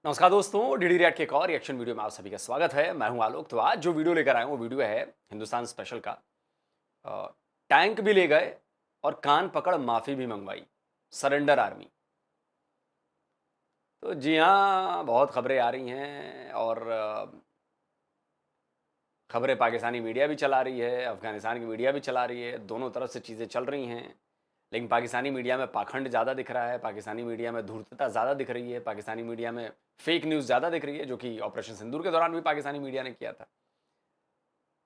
नमस्कार दोस्तों, DD react के एक और रिएक्शन वीडियो में आप सभी का स्वागत है। मैं हूं आलोक। तो आज जो वीडियो लेकर आया हूं वो वीडियो है हिंदुस्तान स्पेशल का। अ, टैंक भी ले गए और कान पकड़ माफी भी मंगवाई, सरेंडर आर्मी। तो जी हाँ, बहुत खबरें आ रही हैं और खबरें पाकिस्तानी मीडिया भी चला रही है, अफगानिस्तान की मीडिया भी चला रही है, दोनों तरफ से चीज़ें चल रही हैं। लेकिन पाकिस्तानी मीडिया में पाखंड ज़्यादा दिख रहा है, पाकिस्तानी मीडिया में धूर्तता ज़्यादा दिख रही है, पाकिस्तानी मीडिया में फेक न्यूज़ ज़्यादा दिख रही है, जो कि ऑपरेशन सिंदूर के दौरान भी पाकिस्तानी मीडिया ने किया था।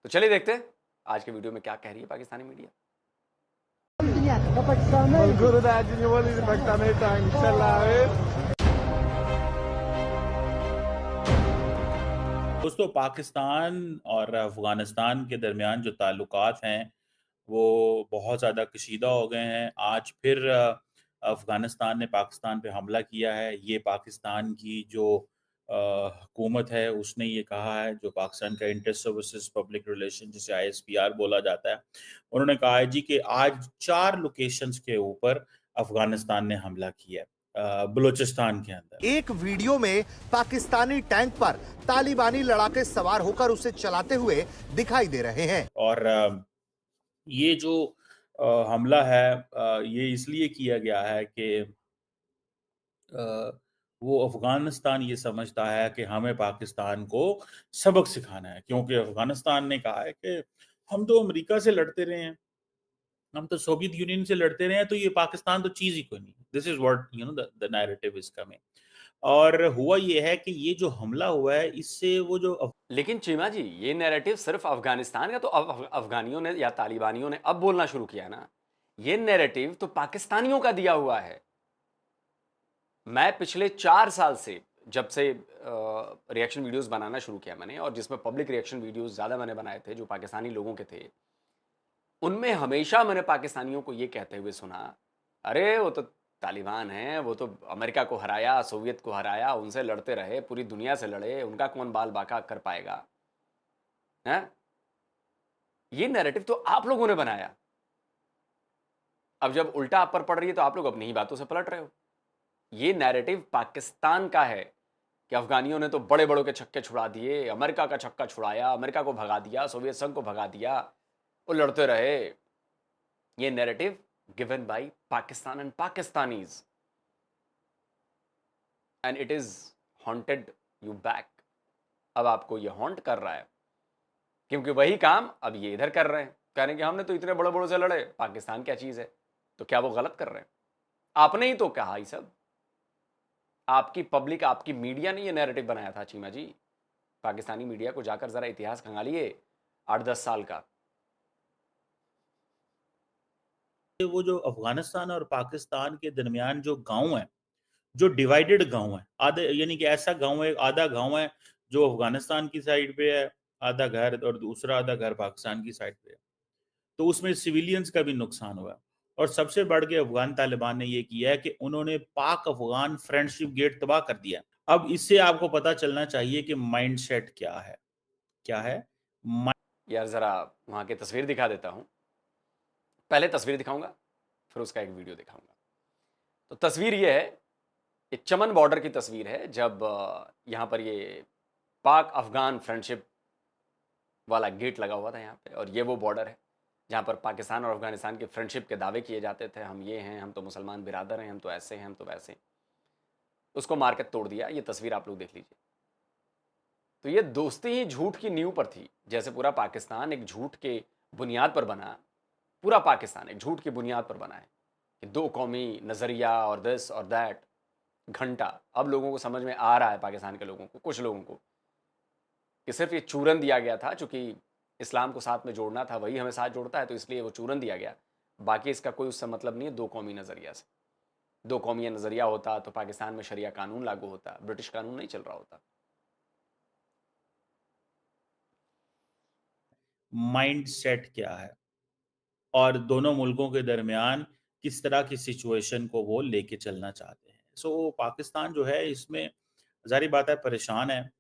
तो चलिए देखते हैं आज के वीडियो में क्या कह रही है पाकिस्तानी मीडिया। दोस्तों, पाकिस्तान और अफ़गानिस्तान के दरमियान जो ताल्लुकात हैं, वो बहुत ज़्यादा कशीदा हो गए हैं। आज फिर अफ़गानिस्तान ने पाकिस्तान पे हमला किया है। ये पाकिस्तान की जो हुकूमत है, उसने ये कहा है, जो पाकिस्तान का इंटर सर्विसेज़ पब्लिक रिलेशन जिसे आईएसपीआर बोला जाता है, उन्होंने कहा है जी कि आज 4 लोकेशंस के ऊपर अफ़गानिस्तान ने हमला किया है, बलूचिस्तान के अंदर। एक वीडियो में पाकिस्तानी टैंक पर तालिबानी लड़ाके सवार होकर उसे चलाते हुए दिखाई दे रहे हैं। और ये जो हमला है, ये इसलिए किया गया है कि वो अफ़गानिस्तान ये समझता है कि हमें पाकिस्तान को सबक सिखाना है, क्योंकि अफ़गानिस्तान ने कहा है कि हम तो अमेरिका से लड़ते रहे हैं, हम तो सोवियत यूनियन से लड़ते रहे हैं, तो ये पाकिस्तान तो चीज़ ही कोई नहीं। This is what the narrative is coming. और हुआ ये है कि ये जो हमला हुआ है, इससे वो जो लेकिन चीमा जी, ये नैरेटिव सिर्फ अफगानिस्तान का तो अफगानियों ने या तालिबानियों ने अब बोलना शुरू किया ना। ये नैरेटिव तो पाकिस्तानियों का दिया हुआ है। मैं पिछले 4 साल से, जब से रिएक्शन वीडियोस बनाना शुरू किया मैंने, और जिसमें पब्लिक रिएक्शन वीडियोस ज़्यादा मैंने बनाए थे जो पाकिस्तानी लोगों के थे, उनमें हमेशा मैंने पाकिस्तानियों को ये कहते हुए सुना, अरे वो तो तालिबान है, वो तो अमेरिका को हराया, सोवियत को हराया, उनसे लड़ते रहे, पूरी दुनिया से लड़े, उनका कौन बाल बाका कर पाएगा है। ये नैरेटिव तो आप लोगों ने बनाया। अब जब उल्टा आप पर पड़ रही है तो आप लोग अपनी ही बातों से पलट रहे हो। ये नैरेटिव पाकिस्तान का है कि अफगानियों ने तो बड़े बड़ों के छक्के छुड़ा दिए, अमेरिका का छक्का छुड़ाया, अमेरिका को भगा दिया, सोवियत संघ को भगा दिया, वो लड़ते रहे। ये narrative given by Pakistan and Pakistanis, and it is haunted you back. अब आपको ये हॉन्ट कर रहा है, क्योंकि वही काम अब ये इधर कर रहे हैं। कह रहे हैं कि हमने तो इतने बड़े बड़ों से लड़े, पाकिस्तान क्या चीज है। तो क्या वो गलत कर रहे हैं? आपने ही तो कहा ही सब। आपकी पब्लिक, आपकी मीडिया ने ये नैरेटिव बनाया था चीमा जी। पाकिस्तानी मीडिया को जाकर जरा इतिहास खंगालिए 8-10 साल का। वो जो अफ़गानिस्तान और पाकिस्तान के दरमियान जो गाँव हैं, जो डिवाइडेड गाँव है, आधे यानी कि ऐसा गाँव है, आधा गाँव है जो अफ़गानिस्तान की साइड पे है, आधा घर, और दूसरा आधा घर पाकिस्तान की साइड पे है। तो उसमें सिविलियंस का भी नुकसान हुआ है। और सबसे बढ़ के अफ़गान तालिबान ने ये किया है कि उन्होंने पाक-अफ़गान फ्रेंडशिप गेट तबाह कर दिया है। अब इससे आपको पता चलना चाहिए कि माइंडसेट क्या है? क्या है? यार जरा वहां की तस्वीर दिखा देता हूं। पहले तस्वीर दिखाऊंगा, फिर उसका एक वीडियो दिखाऊंगा। तो तस्वीर ये है, ये चमन बॉर्डर की तस्वीर है, जब यहां पर ये पाक अफगान फ्रेंडशिप वाला गेट लगा हुआ था यहाँ पे। और ये वो बॉर्डर है जहाँ पर पाकिस्तान और अफगानिस्तान के फ्रेंडशिप के दावे किए जाते थे, हम ये हैं, हम तो मुसलमान बिरादर हैं, हम तो ऐसे हैं, हम तो वैसे हैं। उसको मार के तोड़ दिया। ये तस्वीर आप लोग देख लीजिए। तो ये दोस्ती ही झूठ की नींव पर थी। जैसे पूरा पाकिस्तान एक झूठ के बुनियाद पर बना, पूरा पाकिस्तान एक झूठ की बुनियाद पर बना है कि दो कौमी नज़रिया और दिस और दैट। घंटा अब लोगों को समझ में आ रहा है, पाकिस्तान के लोगों को, कुछ लोगों को, कि सिर्फ ये चूरन दिया गया था, चूंकि इस्लाम को साथ में जोड़ना था, वही हमें साथ जोड़ता है, तो इसलिए वो चूरन दिया गया। बाकी इसका कोई उससे मतलब नहीं है दो कौमी नज़रिया से। दो कौमी नज़रिया होता तो पाकिस्तान में शरिया कानून लागू होता, ब्रिटिश कानून नहीं चल रहा होता। माइंडसेट क्या है और दोनों मुल्कों के दरमियान किस तरह की सिचुएशन को वो लेके चलना चाहते हैं। सो पाकिस्तान जो है, इसमें ज़ाहिर बात है परेशान है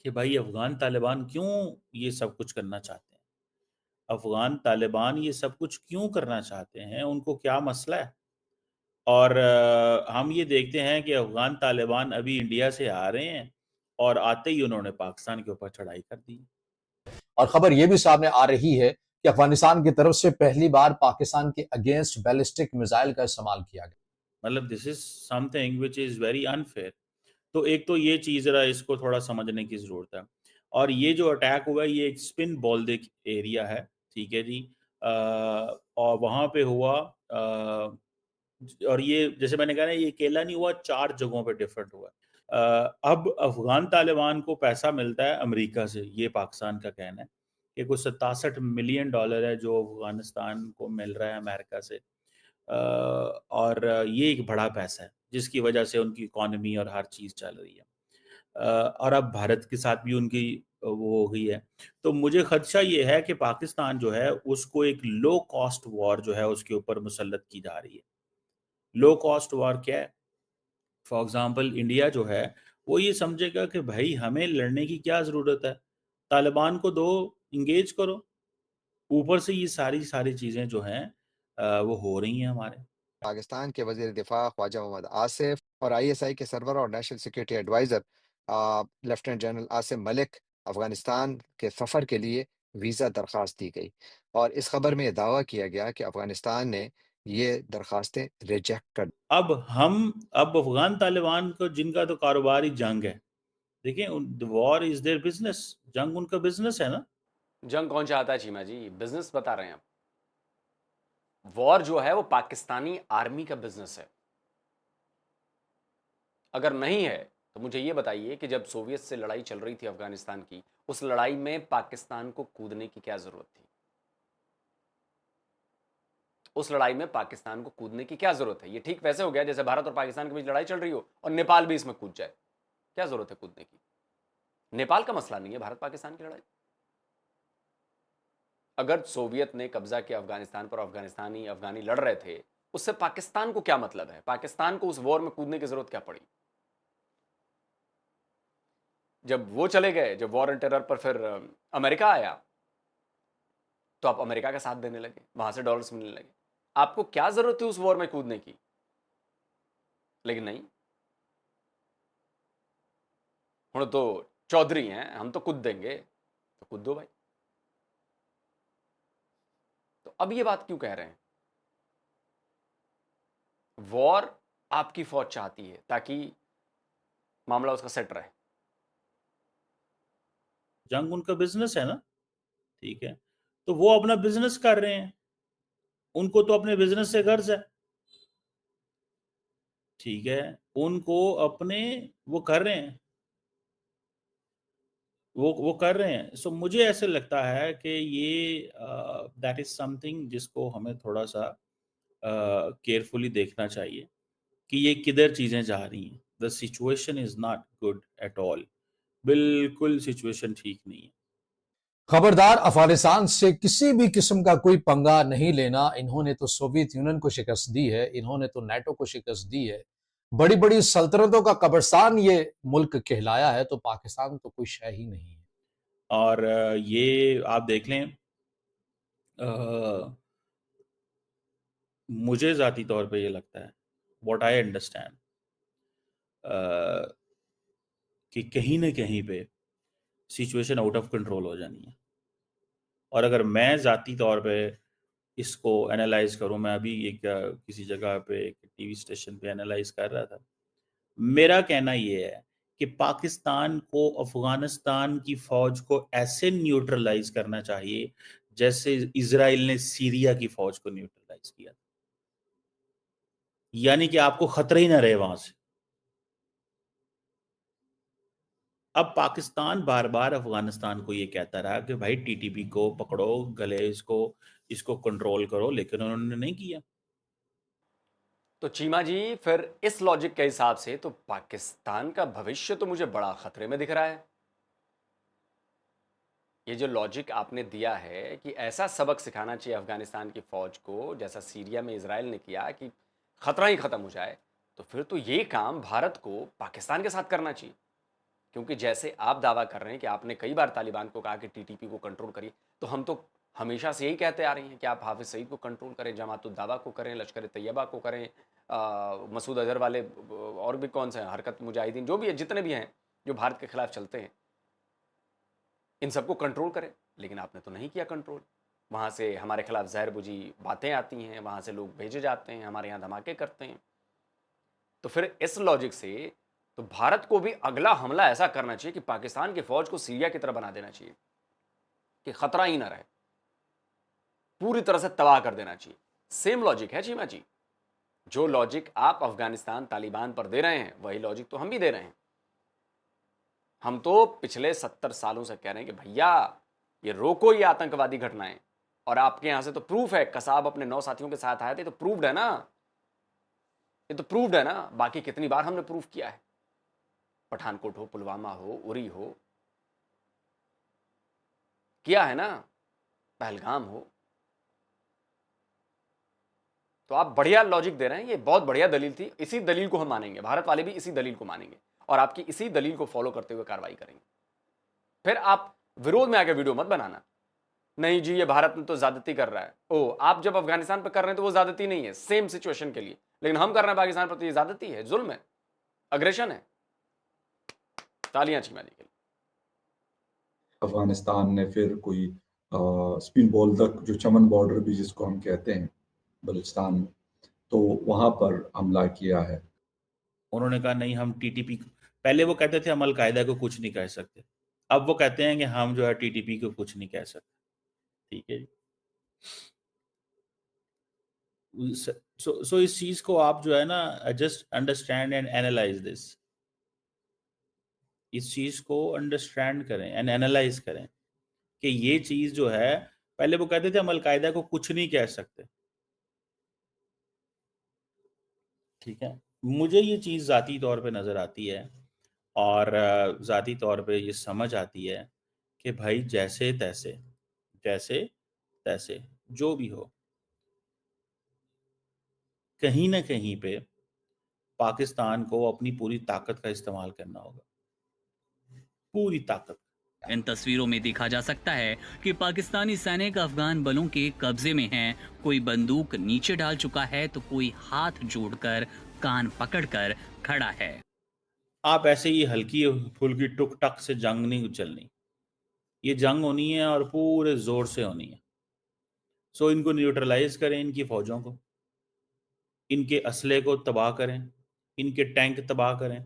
कि भाई अफ़गान तालिबान क्यों ये सब कुछ करना चाहते हैं? अफ़गान तालिबान ये सब कुछ क्यों करना चाहते हैं? उनको क्या मसला है? और हम ये देखते हैं कि अफ़गान तालिबान अभी इंडिया से आ रहे हैं और आते ही उन्होंने पाकिस्तान के ऊपर चढ़ाई कर दी। और खबर यह भी सामने आ रही है कि अफगानिस्तान की तरफ से पहली बार पाकिस्तान के अगेंस्ट बैलिस्टिक मिसाइल का इस्तेमाल किया गया। मतलब this is something which is very unfair. तो एक तो ये चीज़ ज़रा इसको थोड़ा समझने की ज़रूरत है। और ये जो अटैक हुआ है ये एक स्पिन बोल्दिक एरिया है, ठीक है जी। और वहाँ पे हुआ और ये जैसे मैंने कहा ना ये अकेला नहीं हुआ, 4 जगहों पे डिफरेंट हुआ। अब अफ़गान तालिबान को पैसा मिलता है अमेरिका से, ये पाकिस्तान का कहना है कि कुछ $67 मिलियन है जो अफ़गानिस्तान को मिल रहा है अमेरिका से। और ये एक बड़ा पैसा है, जिसकी वजह से उनकी इकॉनमी और हर चीज़ चल रही है। और अब भारत के साथ भी उनकी वो हो गई है। तो मुझे खदशा ये है कि पाकिस्तान जो है उसको एक लो कॉस्ट वॉर जो है उसके ऊपर मुसल्लत की जा रही है। लो कॉस्ट वॉर क्या है? फॉर एग्ज़ाम्पल इंडिया जो है, वो ये समझेगा कि भाई हमें लड़ने की क्या ज़रूरत है? तालिबान को दो, एंगेज करो। ऊपर से ये सारी चीज़ें जो हैं वो हो रही हैं हमारे। पाकिस्तान के वज़ीर दिफ़ा ख्वाजा मोहम्मद आसिफ और आईएसआई के सरवर और national security adviser lieutenant general Asim Malik Afghanistan के सफ़र के लिए वीज़ा दरख्वास्त दी गई और इस खबर में दावा किया गया कि अफ़गानिस्तान ने ये दरख्वास्तें रिजेक्ट कर अब अफ़गान तालिबान को जिनका तो कारोबार ही जंग है। देखिए वॉर इज़ देयर बिज़नेस, जंग उनका बिज़नेस है ना। जंग कौन चाहता है चीमा जी? बिजनेस बता रहे हैं आप। वॉर जो है वो पाकिस्तानी आर्मी का बिजनेस है। अगर नहीं है तो मुझे ये बताइए कि जब सोवियत से लड़ाई चल रही थी अफगानिस्तान की, उस लड़ाई में पाकिस्तान को कूदने की क्या जरूरत थी? उस लड़ाई में पाकिस्तान को कूदने की क्या जरूरत है? ये ठीक वैसे हो गया जैसे भारत और पाकिस्तान के बीच लड़ाई चल रही हो और नेपाल भी इसमें कूद जाए। क्या जरूरत है कूदने की? नेपाल का मसला नहीं है भारत पाकिस्तान की लड़ाई। अगर सोवियत ने कब्जा किया अफगानिस्तान पर, अफगानी लड़ रहे थे, उससे पाकिस्तान को क्या मतलब है? पाकिस्तान को उस वॉर में कूदने की जरूरत क्या पड़ी? जब वो चले गए, जब वॉर एंड टेरर पर फिर अमेरिका आया, तो आप अमेरिका का साथ देने लगे, वहां से डॉलर्स मिलने लगे। आपको क्या जरूरत थी उस वॉर में कूदने की? लेकिन नहीं, हम तो चौधरी हैं, हम तो कूद देंगे, तो कूद दो भाई। तो अब ये बात क्यों कह रहे हैं? वॉर आपकी फौज चाहती है ताकि मामला उसका सेट रहे। जंग उनका बिज़नेस है ना, ठीक है। तो वो अपना बिज़नेस कर रहे हैं, उनको तो अपने बिज़नेस से गर्ज़ है, ठीक है। उनको अपने वो कर रहे हैं, वो कर रहे हैं। सो मुझे ऐसे लगता है कि ये दैट इज़ समथिंग जिसको हमें थोड़ा-सा केयरफुली देखना चाहिए कि ये किधर चीज़ें जा रही हैं। The situation is not good at all. बिल्कुल सिचुएशन ठीक नहीं है। खबरदार, अफगानिस्तान से किसी भी किस्म का कोई पंगा नहीं लेना। इन्होंने तो सोवियत यूनियन को शिकस्त दी है, इन्होंने तो नाटो को शिकस्त दी है, बड़ी बड़ी सल्तनतों का कब्रिस्तान ये मुल्क कहलाया है, तो पाकिस्तान तो कोई शय ही नहीं है। और ये आप देख लें, मुझे ज़ाती तौर पे ये लगता है, व्हाट आई अंडरस्टैंड, कि कहीं न कहीं पे सिचुएशन आउट ऑफ कंट्रोल हो जानी है। और अगर मैं ज़ाती तौर पे इसको एनालाइज़ करूँ, मैं अभी एक किसी जगह पे एक टीवी स्टेशन पे एनालाइज़ कर रहा था। मेरा कहना ये है कि पाकिस्तान को अफ़गानिस्तान की फ़ौज को ऐसे न्यूट्रलाइज़ करना चाहिए, जैसे इज़राइल ने सीरिया की फ़ौज को न्यूट्रलाइज़ किया। यानी कि आपको खतरा ही ना रहे वहाँ से। अब पाकिस्तान बार-बार अफ़गानिस्तान को ये कहता रहा कि भाई टीटीपी को पकड़ो, गले इसको कंट्रोल करो, लेकिन उन्होंने नहीं किया। तो चीमा जी, फिर इस लॉजिक के हिसाब से तो पाकिस्तान का भविष्य तो मुझे बड़ा खतरे में दिख रहा है। ये जो लॉजिक आपने दिया है कि ऐसा सबक सिखाना चाहिए अफगानिस्तान की फौज को, जैसा सीरिया में इजराइल ने किया, कि खतरा ही खत्म हो जाए, तो फिर तो ये काम भारत को पाकिस्तान के साथ करना चाहिए। क्योंकि जैसे आप दावा कर रहे हैं कि आपने कई बार तालिबान को कहा कि टीटीपी को कंट्रोल करिए, तो हम तो हमेशा से यही कहते आ रहे हैं कि आप हाफिज सईद को कंट्रोल करें, जमात उद दावा को करें, लश्कर तैयबा को करें, मसूद अजहर वाले और भी कौन से हैं, हरकत मुजाहिदीन, जो भी है, जितने भी हैं जो भारत के खिलाफ चलते हैं, इन सबको कंट्रोल करें। लेकिन आपने तो नहीं किया कंट्रोल। वहाँ से हमारे खिलाफ जहर बुझी बातें आती हैं, वहाँ से लोग भेजे जाते हैं, हमारे यहाँ धमाके करते हैं। तो फिर इस लॉजिक से तो भारत को भी अगला हमला ऐसा करना चाहिए कि पाकिस्तान की फौज को सीरिया की तरह बना देना चाहिए कि खतरा ही ना रहे, पूरी तरह से तबाह कर देना चाहिए। सेम लॉजिक है चीमा जी, जो लॉजिक आप अफगानिस्तान तालिबान पर दे रहे हैं वही लॉजिक तो हम भी दे रहे हैं। हम तो पिछले 70 सालों से कह रहे हैं कि भैया ये रोको ये आतंकवादी घटनाएं, और आपके यहां से तो प्रूफ है, कसाब अपने 9 साथियों के साथ आए थे, तो प्रूव्ड है ना, ये तो प्रूव्ड है ना। बाकी कितनी बार हमने प्रूफ किया है, पठानकोट हो, पुलवामा हो, उरी हो, किया है ना, पहलगाम हो। तो आप बढ़िया लॉजिक दे रहे हैं, ये बहुत बढ़िया दलील थी, इसी दलील को हम मानेंगे, भारत वाले भी इसी दलील को मानेंगे और आपकी इसी दलील को फॉलो करते हुए कार्रवाई करेंगे। फिर आप विरोध में आके वीडियो मत बनाना, नहीं जी ये भारत में तो ज्यादती कर रहा है। ओ, आप जब अफगानिस्तान पर कर रहे हैं तो वो ज्यादती नहीं है, सेम सिचुएशन के लिए, लेकिन हम कर रहे हैं पाकिस्तान पर तो ये ज्यादती है, जुल्म है, अग्रेशन है। तालियां चीमा जी के लिए। अफगानिस्तान ने फिर कोई स्पिन बॉल तक, जो चमन बॉर्डर भी जिसको हम कहते हैं बलूचिस्तान में, तो वहां पर हमला किया है। उन्होंने कहा नहीं हम टीटीपी, पहले वो कहते थे हम अलकायदा को कुछ नहीं कह सकते, अब वो कहते हैं कि हम जो है टीटीपी को कुछ नहीं कह सकते। ठीक है जी। सो इस चीज को आप जो है ना just understand and analyse this, इस चीज को अंडरस्टैंड करें एंड एनालाइज करें कि ये चीज जो है, पहले वो कहते थे हम अलकायदा को कुछ नहीं कह सकते। ठीक है, मुझे ये चीज जाती तौर पे नजर आती है और जाती तौर पे ये समझ आती है कि भाई जैसे तैसे जो भी हो, कहीं ना कहीं पे पाकिस्तान को अपनी पूरी ताकत का इस्तेमाल करना होगा, पूरी ताकत। इन तस्वीरों में देखा जा सकता है कि पाकिस्तानी सैनिक अफगान बलों के कब्जे में हैं। कोई बंदूक नीचे डाल चुका है तो कोई हाथ जोड़कर कान पकड़कर खड़ा है। आप ऐसे ही हल्की फुल्की टुक टक से जंग नहीं चलनी, ये जंग होनी है और पूरे जोर से होनी है। सो इनको न्यूट्रलाइज करें, इनकी फौजों को, इनके असले को तबाह करें, इनके टैंक तबाह करें,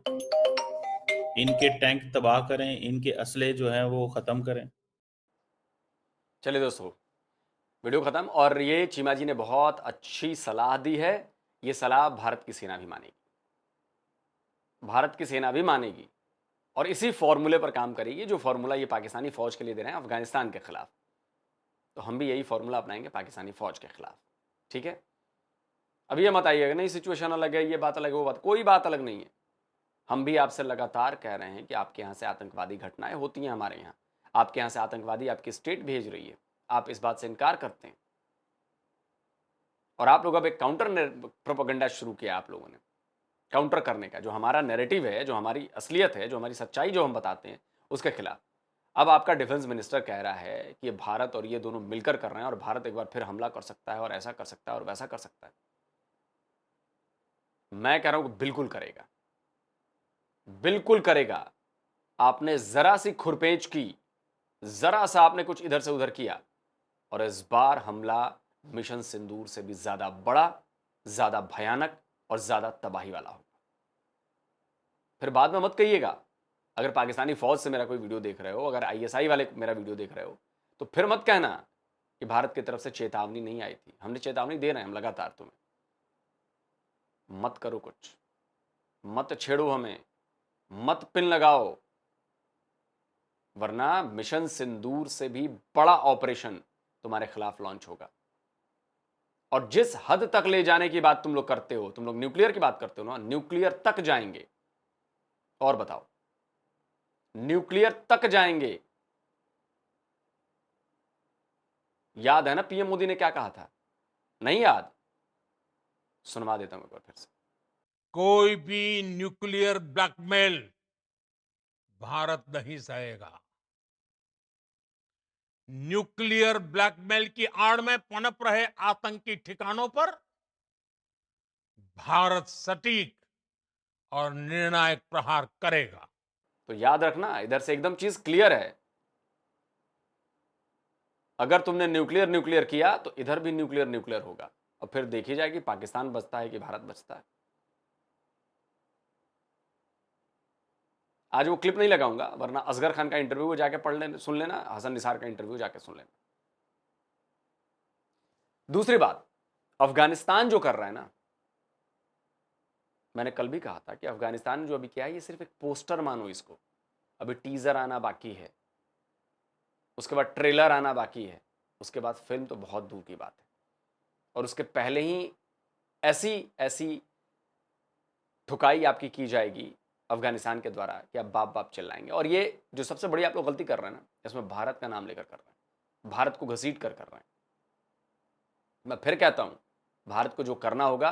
इनके टैंक तबाह करें, इनके असले जो है वो ख़त्म करें। चलिए दोस्तों, वीडियो खत्म। और ये चीमा जी ने बहुत अच्छी सलाह दी है, ये सलाह भारत की सेना भी मानेगी, भारत की सेना भी मानेगी और इसी फॉर्मूले पर काम करेगी जो फॉर्मूला ये पाकिस्तानी फौज के लिए दे रहे हैं अफगानिस्तान के खिलाफ। तो हम भी यही फॉर्मूला अपनाएंगे पाकिस्तानी फौज के खिलाफ। ठीक है, अभी ये मत आइएगा नहीं सिचुएशन अलग है, ये बात अलग है, वो बात, कोई बात अलग नहीं है। हम भी आपसे लगातार कह रहे हैं कि आपके यहाँ से आतंकवादी घटनाएं होती हैं, हमारे यहाँ आपके यहाँ से आतंकवादी आपकी स्टेट भेज रही है, आप इस बात से इनकार करते हैं और आप लोग अब एक काउंटर प्रोपेगेंडा शुरू किया आप लोगों ने, काउंटर करने का, जो हमारा नैरेटिव है, जो हमारी असलियत है, जो हमारी सच्चाई जो हम बताते हैं उसके खिलाफ। अब आपका डिफेंस मिनिस्टर कह रहा है कि ये भारत और ये दोनों मिलकर कर रहे हैं और भारत एक बार फिर हमला कर सकता है और ऐसा कर सकता है और वैसा कर सकता है। मैं कह रहा हूं कि बिल्कुल करेगा, बिल्कुल करेगा। आपने जरा सी खुरपेंच की, जरा सा आपने कुछ इधर से उधर किया और इस बार हमला मिशन सिंदूर से भी ज्यादा बड़ा, ज्यादा भयानक और ज्यादा तबाही वाला होगा। फिर बाद में मत कहिएगा, अगर पाकिस्तानी फौज से मेरा कोई वीडियो देख रहे हो, अगर आईएसआई वाले मेरा वीडियो देख रहे हो, तो फिर मत कहना कि भारत की तरफ से चेतावनी नहीं आई थी। हमने चेतावनी दे रहे हैं हम लगातार तुम्हें, मत करो कुछ, मत छेड़ो हमें, मत पिन लगाओ, वरना मिशन सिंदूर से भी बड़ा ऑपरेशन तुम्हारे खिलाफ लॉन्च होगा। और जिस हद तक ले जाने की बात तुम लोग करते हो, तुम लोग न्यूक्लियर की बात करते हो ना, न्यूक्लियर तक जाएंगे। और बताओ, न्यूक्लियर तक जाएंगे। याद है ना पीएम मोदी ने क्या कहा था? नहीं याद? सुनवा देता हूं एक बार फिर से। कोई भी न्यूक्लियर ब्लैकमेल भारत नहीं सहेगा। न्यूक्लियर ब्लैकमेल की आड़ में पनप रहे आतंकी ठिकानों पर भारत सटीक और निर्णायक प्रहार करेगा। तो याद रखना, इधर से एकदम चीज क्लियर है। अगर तुमने न्यूक्लियर किया तो इधर भी न्यूक्लियर होगा, और फिर देखी जाएगी पाकिस्तान बचता है कि भारत बचता है। आज वो क्लिप नहीं लगाऊंगा, वरना असगर खान का इंटरव्यू जाके पढ़ लेना, सुन लेना, हसन निसार का इंटरव्यू जाके सुन लेना। दूसरी बात, अफगानिस्तान जो कर रहा है ना, मैंने कल भी कहा था कि अफगानिस्तान जो अभी किया है ये सिर्फ एक पोस्टर मानो इसको। अभी टीजर आना बाकी है, उसके बाद ट्रेलर आना बाकी है, उसके बाद फिल्म तो बहुत दूर की बात है। और उसके पहले ही ऐसी ठुकाई आपकी की जाएगी अफगानिस्तान के द्वारा कि आप बाप बाप चिल्लाएंगे। और ये जो सबसे बड़ी आप लोग गलती कर रहे हैं ना, इसमें भारत का नाम लेकर कर रहे हैं, भारत को घसीट कर रहे हैं। मैं फिर कहता हूं, भारत को जो करना होगा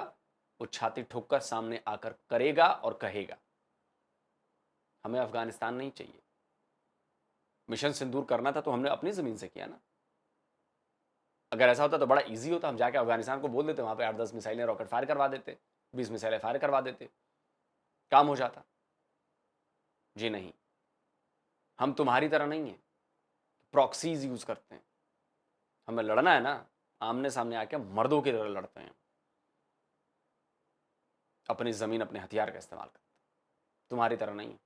वो छाती ठोककर सामने आकर करेगा और कहेगा। हमें अफगानिस्तान नहीं चाहिए। मिशन सिंदूर करना था तो हमने अपनी जमीन से किया ना। अगर ऐसा होता तो बड़ा इजी होता, हम जाके अफगानिस्तान को बोल देते, वहां पे 8-10 मिसाइलें रॉकेट फायर करवा देते, 20 मिसाइलें फायर करवा देते, काम हो जाता। जी नहीं, हम तुम्हारी तरह नहीं है, प्रॉक्सीज यूज करते हैं। हमें लड़ना है ना, आमने सामने आके मर्दों की तरह लड़ते हैं, अपनी जमीन अपने हथियार का इस्तेमाल करते हैं, तुम्हारी तरह नहीं है।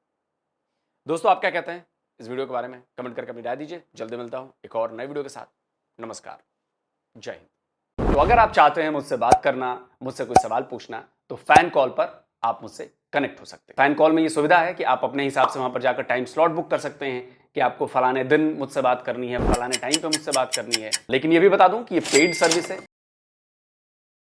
दोस्तों, आप क्या कहते हैं इस वीडियो के बारे में? कमेंट करके अपनी राय दीजिए। जल्दी मिलता हूं एक और नए वीडियो के साथ। नमस्कार, जय हिंद। तो अगर आप चाहते हैं मुझसे बात करना, मुझसे कोई सवाल पूछना, तो फैन कॉल पर आप मुझसे कनेक्ट हो सकते हैं। फैन कॉल में ये सुविधा है कि आप अपने हिसाब से वहां पर जाकर टाइम स्लॉट बुक कर सकते हैं कि आपको फलाने दिन मुझसे बात करनी है, फलाने टाइम पे मुझसे बात करनी है। लेकिन ये भी बता दूं कि ये पेड सर्विस है,